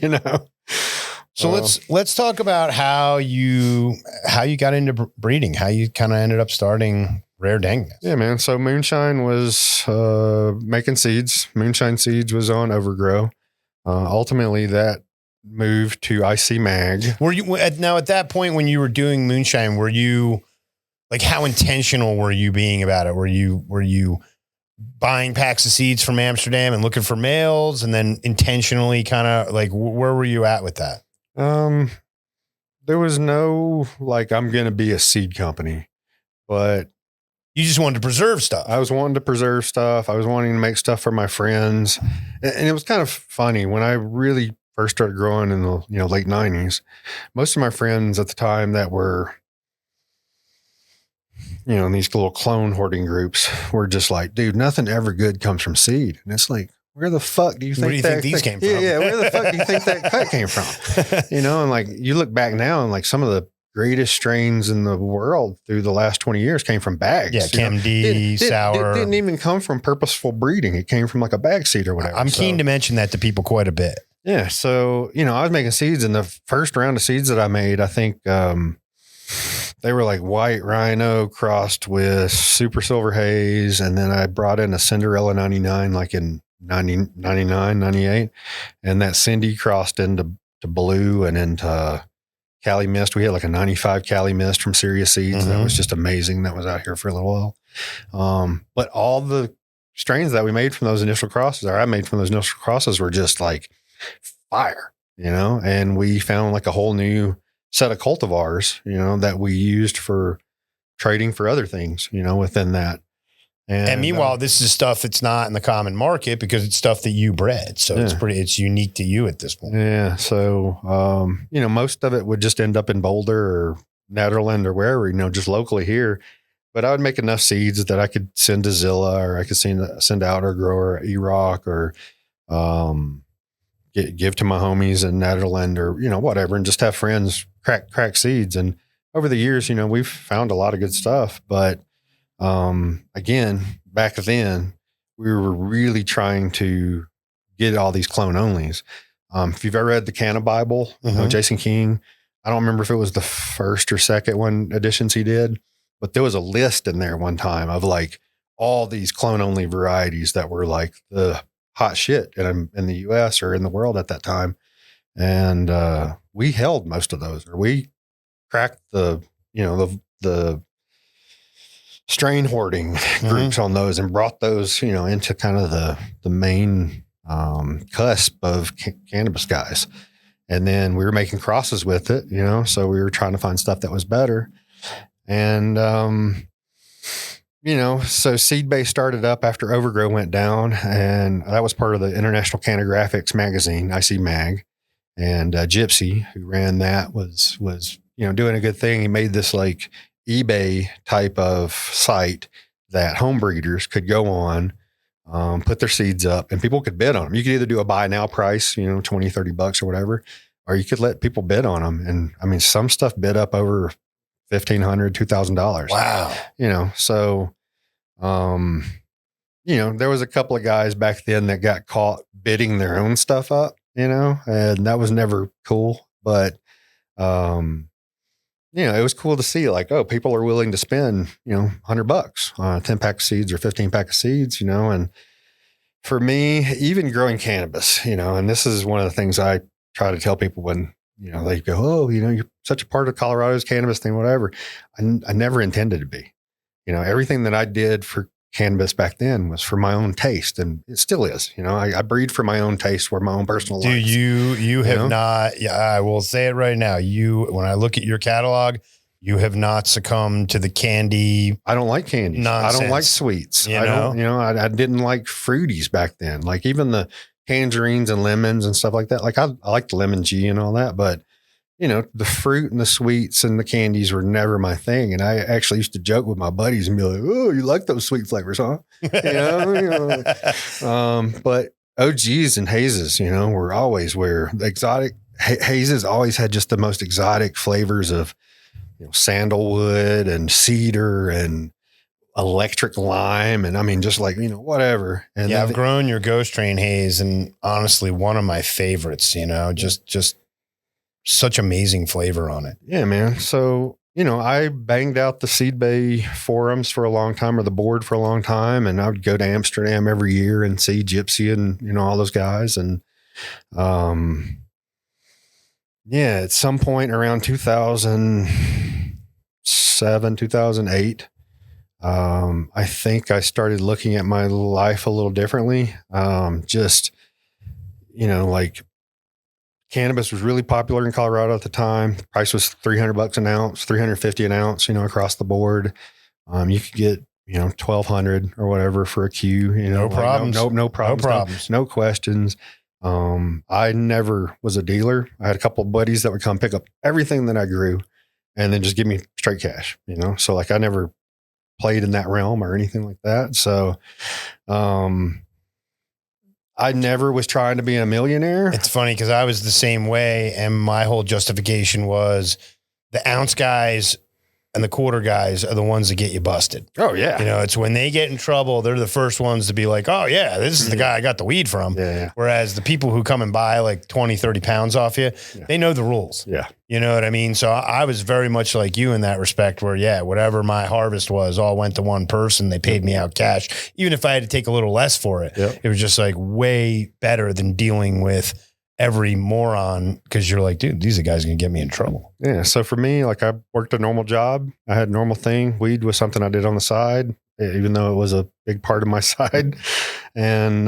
So let's talk about how you got into breeding, how you kind of ended up starting Rare Dankness. Yeah, man. So Moonshine was making seeds. Moonshine Seeds was on Overgrow. Ultimately, that moved to IC Mag. Were you now at that point when you were doing Moonshine? Were you like, how intentional were you being about it? Were you buying packs of seeds from Amsterdam and looking for males, and then intentionally kind of like, where were you at with that? There was no like, I'm going to be a seed company, but you just wanted to preserve stuff. I was wanting to preserve stuff. I was wanting to make stuff for my friends. And it was kind of funny when I really first started growing in the late 90s. Most of my friends at the time that were, in these little clone hoarding groups were just like, dude, nothing ever good comes from seed. And it's like, where the fuck do you think, where do you think these came from? Yeah, where the fuck do you think that cut came from? And like you look back now and like some of the greatest strains in the world through the last 20 years came from bags. Yeah, Chem D, sour. It didn't even come from purposeful breeding. It came from like a bag seed or whatever. I'm keen to mention that to people quite a bit. Yeah. So, I was making seeds, and the first round of seeds that I made, I think they were like white rhino crossed with super silver haze. And then I brought in a Cinderella 99, like in 99, 98. And that Cindy crossed into blue and into Cali Mist. We had like a 95 Cali Mist from Serious Seeds. That was just amazing. That was out here for a little while. But all the strains that we made from those initial crosses, or I made from those initial crosses, were just like fire, and we found like a whole new set of cultivars, that we used for trading for other things, within that. And meanwhile, this is stuff that's not in the common market because it's stuff that you bred. So it's unique to you at this point. Yeah. So, most of it would just end up in Boulder or Netherland or wherever, just locally here. But I would make enough seeds that I could send to Zilla, or I could send out or grower E-Rock, or give to my homies in Netherland, or, whatever, and just have friends crack seeds. And over the years, we've found a lot of good stuff. But again, back then, we were really trying to get all these clone onlys. If you've ever read the Canna Bible, Jason King, I don't remember if it was the first or second one editions he did, but there was a list in there one time of like all these clone only varieties that were like the hot shit in the US or in the world at that time. And we held most of those, or we cracked the strain hoarding groups on those and brought those, into kind of the main cusp of cannabis guys. And then we were making crosses with it, so we were trying to find stuff that was better. And, so Seed Base started up after Overgrow went down, and that was part of the International Cannographics magazine, IC Mag. And Gypsy, who ran that, was doing a good thing. He made this like eBay type of site that home breeders could go on, put their seeds up, and people could bid on them. You could either do a buy now price, $20, $30 or whatever, or you could let people bid on them. And I mean, some stuff bid up over $1,500, $2,000. Wow. So, there was a couple of guys back then that got caught bidding their own stuff up, and that was never cool. But, it was cool to see like, oh, people are willing to spend, $100 on a 10 pack of seeds or 15 pack of seeds, and for me, even growing cannabis, and this is one of the things I try to tell people when, they go, oh, you're such a part of Colorado's cannabis thing, whatever. I never intended to be, everything that I did for cannabis back then was for my own taste, and it still is. You know, I breed for my own taste, for my own personal Dude, likes. you have not, yeah, I will say it right now. When I look at your catalog, you have not succumbed to the candy. I don't like candies. Nonsense. I don't like sweets. You know? I didn't like fruities back then. Like even the tangerines and lemons and stuff like that. Like I like the lemon G and all that, but you know, the fruit and the sweets and the candies were never my thing. And I actually used to joke with my buddies and be like, "Oh, you like those sweet flavors, huh?" But OGs and hazes, you know, were always where the exotic hazes always had just the most exotic flavors of, you know, sandalwood and cedar and electric lime. And I mean, just like, you know, whatever. And yeah, I've grown your Ghost Train haze, and honestly, one of my favorites, you know, just such amazing flavor on it. Yeah, man. So, you know, I banged out the Seed Bay forums for a long time, or the board for a long time. And I would go to Amsterdam every year and see Gypsy and, you know, all those guys. And, yeah, at some point around 2007, 2008, I think I started looking at my life a little differently. Just, you know, like cannabis was really popular in Colorado at the time. The price was $300 an ounce, $350 an ounce, you know, across the board. You could get, you know, 1,200 or whatever for a Q, you know, No problems. No problems. No questions. I never was a dealer. I had a couple of buddies that would come pick up everything that I grew and then just give me straight cash, you know? So like I never played in that realm or anything like that. So, I never was trying to be a millionaire. It's funny because I was the same way. And my whole justification was the ounce guys and the quarter guys are the ones that get you busted. Oh yeah. You know, it's when they get in trouble, they're the first ones to be like, "Oh yeah, this is the guy I got the weed from." Yeah. Whereas the people who come and buy like 20, 30 pounds off you, they know the rules. Yeah. You know what I mean? So I was very much like you in that respect where, yeah, whatever my harvest was all went to one person. They paid me out cash. Even if I had to take a little less for it, it was just like way better than dealing with every moron, because you're like, dude, these are guys going to get me in trouble. Yeah. So for me, like I worked a normal job. I had a normal thing. Weed was something I did on the side, even though it was a big part of my side. And,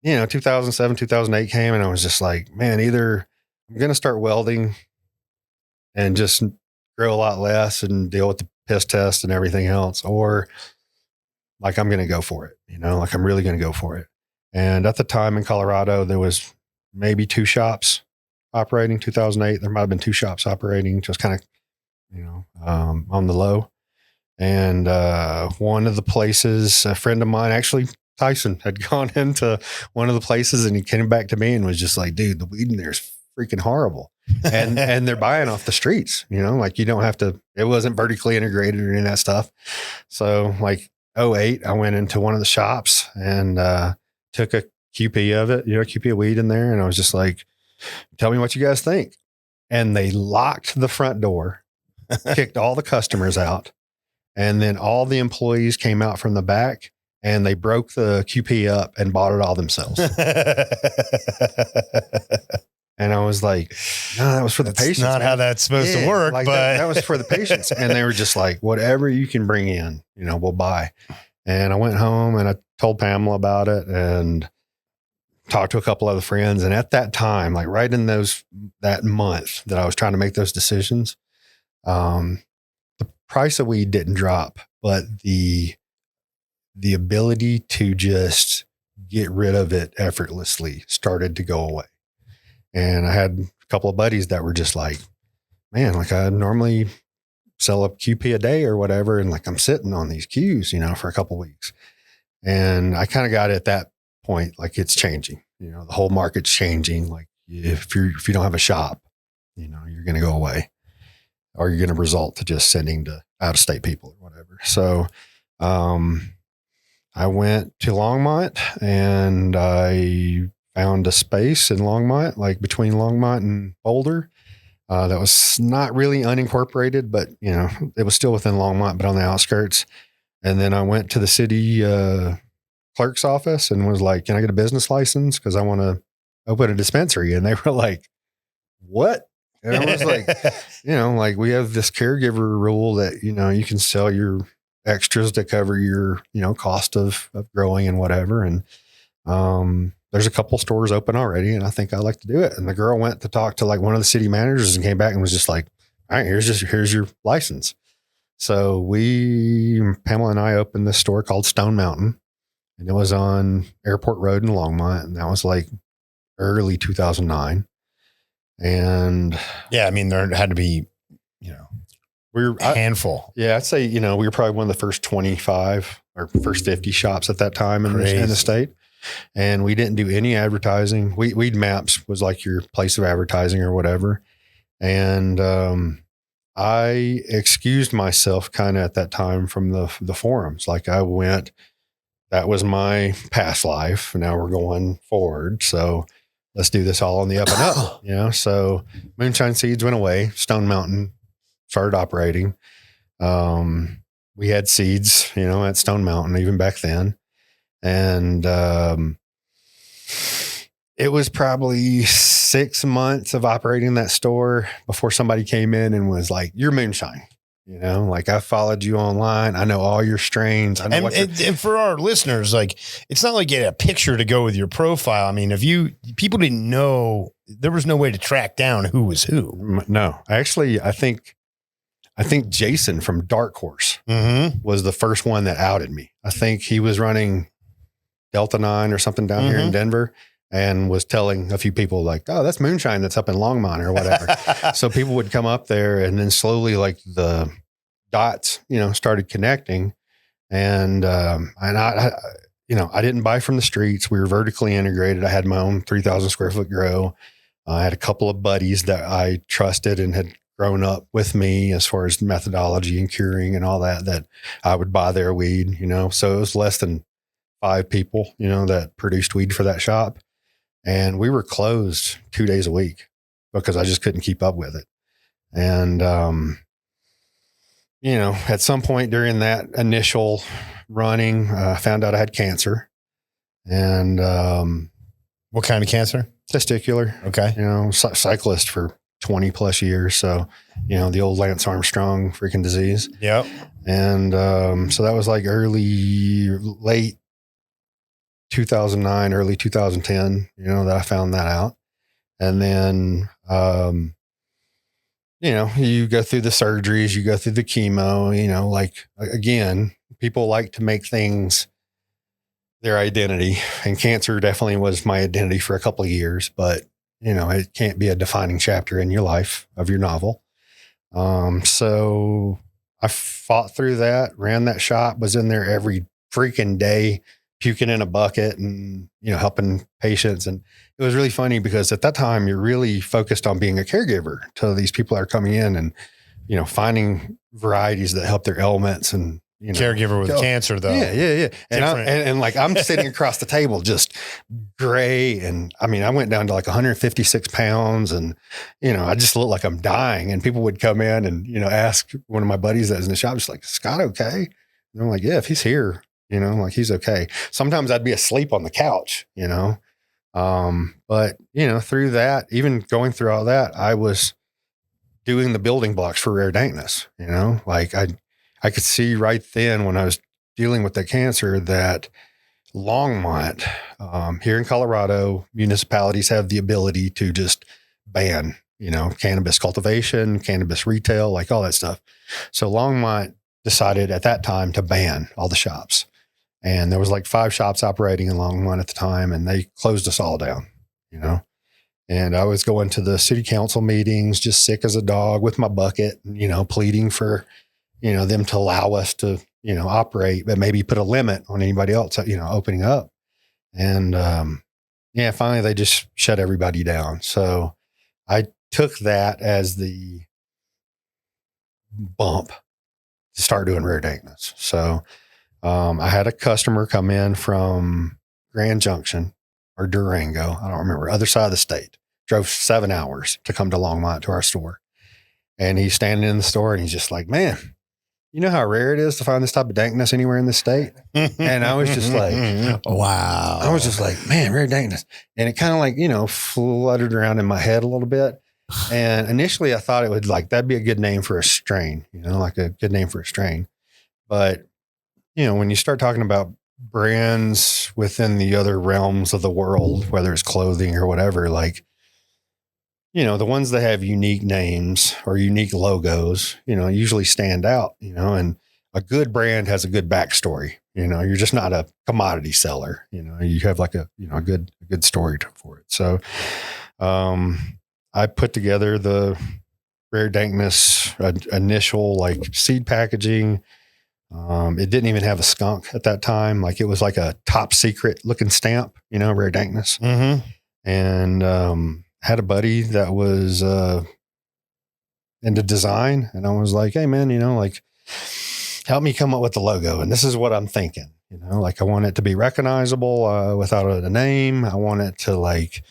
you know, 2007, 2008 came and I was just like, man, either I'm going to start welding and just grow a lot less and deal with the piss test and everything else, or like I'm going to go for it, you know, like I'm really going to go for it. And at the time in Colorado, there was maybe 2 shops operating. 2008, there might've been 2 shops operating, just kind of, you know, on the low. And, one of the places, a friend of mine, actually Tyson, had gone into one of the places and he came back to me and was just like, dude, the weed in there is freaking horrible. And they're buying off the streets, you know, like you don't have to, it wasn't vertically integrated or any of that stuff. So like 2008, I went into one of the shops and, took a QP of it, you know, QP of weed in there. And I was just like, tell me what you guys think. And they locked the front door, kicked all the customers out. And then all the employees came out from the back and they broke the QP up and bought it all themselves. And I was like, no, that was for the patients. Not how that's supposed to work, like but that was for the patients. And they were just like, whatever you can bring in, you know, we'll buy. And I went home and I told Pamela about it and talked to a couple other friends. And at that time, like right in that month that I was trying to make those decisions, the price of weed didn't drop, but the ability to just get rid of it effortlessly started to go away. And I had a couple of buddies that were just like, man, like I normally sell a QP a day or whatever. And like, I'm sitting on these Qs, you know, for a couple of weeks. And I kind of got at that point, like it's changing, you know, the whole market's changing. Like if you don't have a shop, you know, you're going to go away or you're going to result to just sending to out of state people or whatever. So, I went to Longmont and I found a space in Longmont, like between Longmont and Boulder. That was not really unincorporated, but you know, it was still within Longmont, but on the outskirts. And then I went to the city clerk's office and was like, can I get a business license? Because I want to open a dispensary. And they were like, what? And I was like, you know, like we have this caregiver rule that, you know, you can sell your extras to cover your, cost of growing and whatever. And, there's a couple stores open already, and I think I'd like to do it. And the girl went to talk to like one of the city managers and came back and was just like, all right, here's your license. So Pamela and I opened this store called Stone Mountain, and it was on Airport Road in Longmont. And that was like early 2009. And yeah, I mean, there had to be, a handful. I'd say, we were probably one of the first 25 or first 50 shops at that time in the state. And we didn't do any advertising. Weed Maps was like your place of advertising or whatever. And I excused myself kind of at that time from the forums. Like that was my past life. Now we're going forward. So let's do this all on the up and up. So Moonshine Seeds went away. Stone Mountain started operating. We had seeds, at Stone Mountain even back then. And it was probably 6 months of operating that store before somebody came in and was like, "You're Moonshine." Like I followed you online. I know all your strains. I know and for our listeners, like it's not like you had a picture to go with your profile. I mean, people didn't know, there was no way to track down who was who. No, actually, I think Jason from Dark Horse was the first one that outed me. I think he was running Delta 9 or something down here in Denver and was telling a few people like, "Oh, that's Moonshine that's up in Longmont or whatever." So people would come up there, and then slowly like the dots, started connecting. And I didn't buy from the streets. We were vertically integrated. I had my own 3,000 square foot grow. I had a couple of buddies that I trusted and had grown up with me as far as methodology and curing and all that I would buy their weed, so it was less than 5 people, that produced weed for that shop. And we were closed 2 days a week because I just couldn't keep up with it. And, at some point during that initial running, I found out I had cancer. And, what kind of cancer? Testicular. Okay. Cyclist for 20 plus years. So, the old Lance Armstrong freaking disease. Yep. And, so that was like late 2009, early 2010, that I found that out. And then, you go through the surgeries, you go through the chemo, like again, people like to make things their identity, and cancer definitely was my identity for a couple of years, but it can't be a defining chapter in your life of your novel. So I fought through that, ran that shop, was in there every freaking day, puking in a bucket and, helping patients. And it was really funny because at that time you're really focused on being a caregiver to these people that are coming in and, finding varieties that help their ailments and, caregiver with cancer though. Yeah. And like I'm sitting across the table, just gray. And I mean, I went down to like 156 pounds and, I just looked like I'm dying, and people would come in and, ask one of my buddies that was in the shop, just like, "Scott, okay?" And I'm like, "Yeah, if he's here, like he's okay." Sometimes I'd be asleep on the couch, but through that, even going through all that, I was doing the building blocks for rare dankness, like I could see right then when I was dealing with the cancer that Longmont, here in Colorado, municipalities have the ability to just ban, cannabis cultivation, cannabis retail, like all that stuff. So Longmont decided at that time to ban all the shops. And there was like 5 shops operating in Longmont at the time, and they closed us all down, And I was going to the city council meetings, just sick as a dog with my bucket, pleading for, them to allow us to, operate, but maybe put a limit on anybody else, opening up. And, finally they just shut everybody down. So I took that as the bump to start doing rare dankness. So, I had a customer come in from Grand Junction or Durango. I don't remember, other side of the state, drove 7 hours to come to Longmont to our store. And he's standing in the store and he's just like, "Man, you know how rare it is to find this type of dankness anywhere in the state?" And I was just like, wow. I was just like, "Man, rare dankness." And it kind of like, fluttered around in my head a little bit. And initially I thought it would that'd be a good name for a strain, like a good name for a strain. But when you start talking about brands within the other realms of the world, whether it's clothing or whatever, like, the ones that have unique names or unique logos, usually stand out, and a good brand has a good backstory. You're just not a commodity seller. You have like a good story for it. So, I put together the Rare Dankness initial like seed packaging. It didn't even have a skunk at that time. Like it was like a top secret looking stamp, Rare Dankness. Mm-hmm. And, had a buddy that was, into design, and I was like, hey man, like help me come up with the logo. And this is what I'm thinking, like I want it to be recognizable, without a name. I want it to like,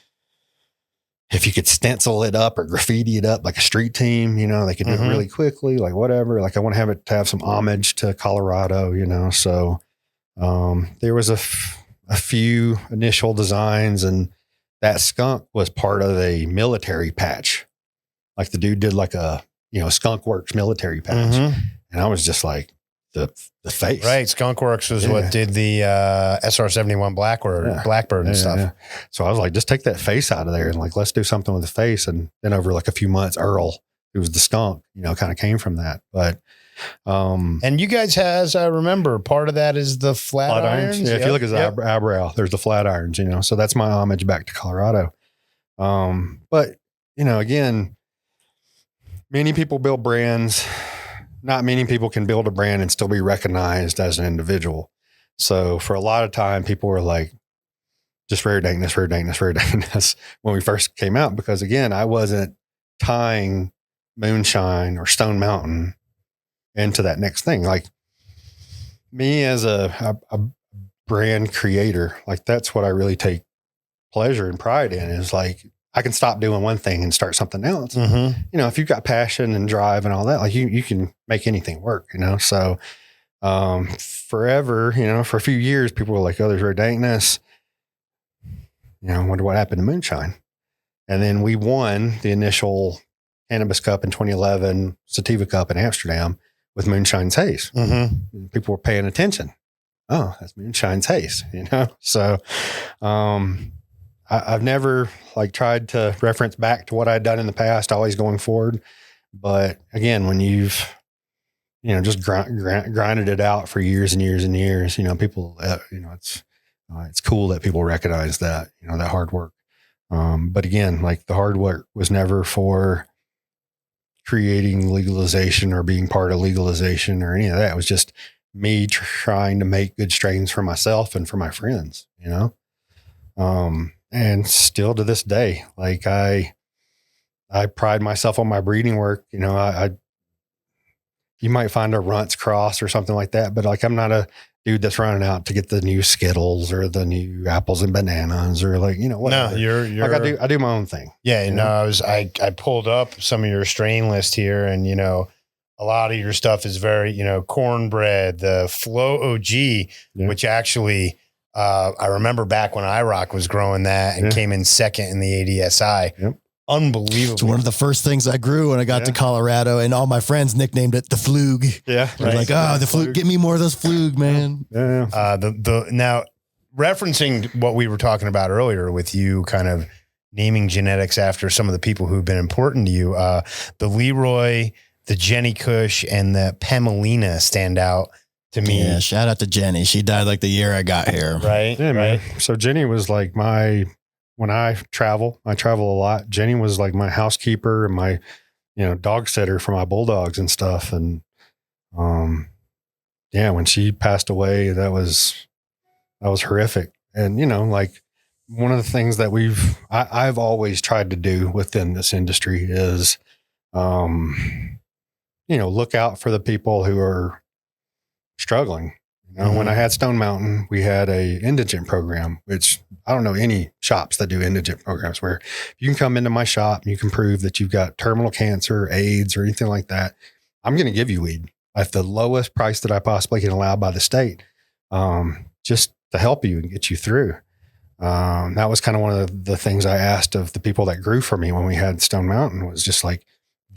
if you could stencil it up or graffiti it up like a street team, they could do it really quickly, like whatever. Like I want to have it to have some homage to Colorado, So, there was a few initial designs, and that skunk was part of a military patch. Like the dude did like a, Skunk Works military patch. And I was just like the face. Right. Skunk Works was what did the SR-71 Blackbird and stuff. Yeah. So I was like, just take that face out of there and like, let's do something with the face. And then over like a few months, Earl, who was the skunk, kind of came from that. But, and you guys as I remember, part of that is the flat irons. Yeah. If you look at his eyebrow, there's the flat irons, so that's my homage back to Colorado. But again, many people build brands. Not many people can build a brand and still be recognized as an individual. So for a lot of time, people were like, just Rare Dankness, Rare Dankness, Rare Dankness when we first came out, because again, I wasn't tying Moonshine or Stone Mountain into that next thing. Like me as a brand creator, like that's what I really take pleasure and pride in, is like, I can stop doing one thing and start something else. If you've got passion and drive and all that, like you can make anything work, So, forever, for a few years, people were like, oh, there's Rare Dankness. I wonder what happened to Moonshine. And then we won the initial Cannabis Cup in 2011, Sativa Cup in Amsterdam with Moonshine's Haze. People were paying attention. Oh, that's Moonshine's Haze, So, I've never like tried to reference back to what I'd done in the past, always going forward. But again, when you've, just grinded it out for years and years and years, people, it's cool that people recognize that, that hard work. But again, like the hard work was never for creating legalization or being part of legalization or any of that. It was just me trying to make good strains for myself and for my friends, and still to this day, like I pride myself on my breeding work. You might find a Runts cross or something like that, but like, I'm not a dude that's running out to get the new Skittles or the new apples and bananas or like, whatever. No, you're like I do my own thing. Yeah. I pulled up some of your strain list here, and, a lot of your stuff is very, cornbread, the Flow OG, which actually, I remember back when iRock was growing that and came in second in the ADSI. Yep. Unbelievable. It's one of the first things I grew when I got to Colorado, and all my friends nicknamed it the Flug. Yeah. Right. Like, oh, the Flug, get me more of those Flug, man. Yeah. Now referencing what we were talking about earlier with you kind of naming genetics after some of the people who've been important to you, the Leroy, the Jenny Kush, and the Pamelina stand out to me. Yeah. Shout out to Jenny. She died like the year I got here. Right. Yeah, man. So Jenny was like when I travel a lot. Jenny was like my housekeeper and my, dog sitter for my bulldogs and stuff. And, when she passed away, that was horrific. And, like one of the things that I've always tried to do within this industry is, look out for the people who are struggling. When I had Stone Mountain, we had a indigent program, which I don't know any shops that do indigent programs where you can come into my shop and you can prove that you've got terminal cancer, AIDS, or anything like that. I'm going to give you weed at the lowest price that I possibly can allow by the state, just to help you and get you through. That was kind of one of the things I asked of the people that grew for me when we had Stone Mountain, was just like,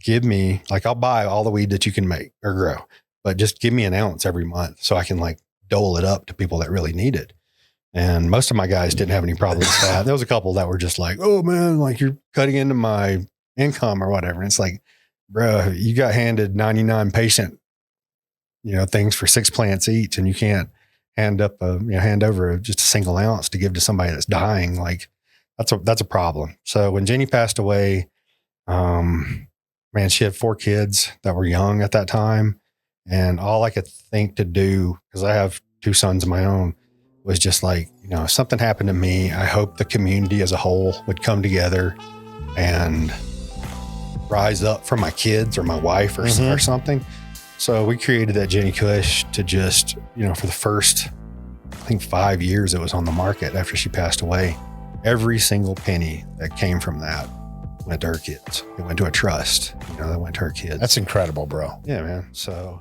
give me, like, I'll buy all the weed that you can make or grow, but just give me an ounce every month so I can like dole it up to people that really need it. And most of my guys didn't have any problems with that. There was a couple that were just like, oh man, like you're cutting into my income or whatever. And it's like, bro, you got handed 99 patient, things for 6 plants each, and you can't hand over just a single ounce to give to somebody that's dying. Like that's a problem. So when Jenny passed away, man, she had 4 kids that were young at that time. And all I could think to do, because I have 2 sons of my own, was just like, if something happened to me, I hope the community as a whole would come together and rise up for my kids or my wife or something. So we created that Jenny Kush to just, for the first, I think 5 years it was on the market after she passed away. Every single penny that came from that went to her kids. It went to a trust, that went to her kids. That's incredible, bro. Yeah, man. So